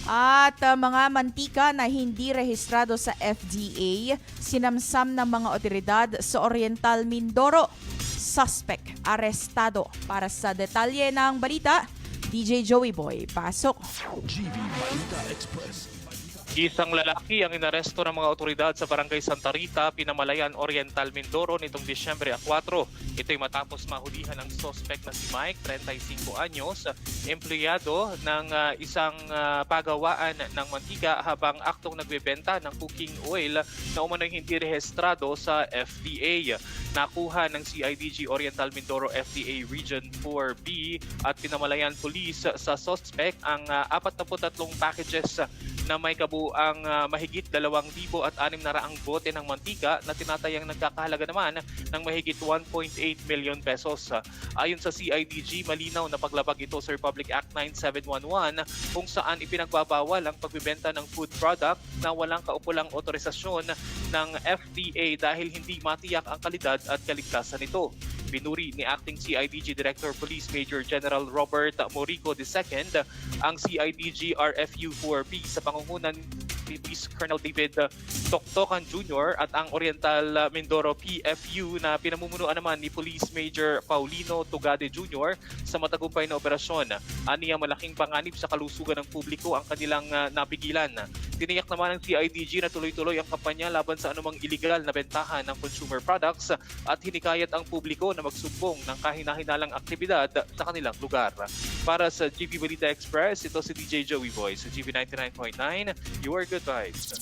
At mga mantika na hindi rehistrado sa FDA, sinamsam ng mga otoridad sa Oriental Mindoro. Suspect, arestado. Para sa detalye ng balita, DJ Joey Boy, pasok. GV Balita Express. Isang lalaki ang inaresto ng mga otoridad sa Barangay Santa Rita, Pinamalayan, Oriental Mindoro nitong Disyembre 4. Ito'y matapos mahulihan ang suspect na si Mike, 35 anyos, empleyado ng isang pagawaan ng mantika habang aktong nagbebenta ng cooking oil na umano'y hindi rehistrado sa FDA. Nakuha ng CIDG Oriental Mindoro FDA Region 4B at Pinamalayan Police sa suspect ang 43 packages na may kabuang mahigit 2,600 bote ng mantika na tinatayang nagkakahalaga naman ng mahigit 1.8 million pesos. Ayon sa CIDG, malinaw na paglabag ito sa Republic Act 9711 kung saan ipinagbabawal ang pagbebenta ng food product na walang kaukulang otorisasyon ng FDA dahil hindi matiyak ang kalidad at kaligtasan nito. Pinuri ni Acting CIDG Director Police Major General Robert Morico II ang CIDG RFU-4B sa pangungunan ni Police Colonel David Toktokan Jr. at ang Oriental Mindoro PFU na pinamumunuan naman ni Police Major Paulino Tugade Jr. sa matagumpay na operasyon. Aniya malaking panganib sa kalusugan ng publiko ang kanilang napigilan. Tiniyak naman ng CIDG na tuloy-tuloy ang kampanya laban sa anumang iligal na bentahan ng consumer products at hinikayat ang publiko na magsumbong ng kahina-hinalang aktibidad sa kanilang lugar. Para sa GV Balita Express, ito si DJ Joey Boy sa GV 99.9, Your Good Vibes.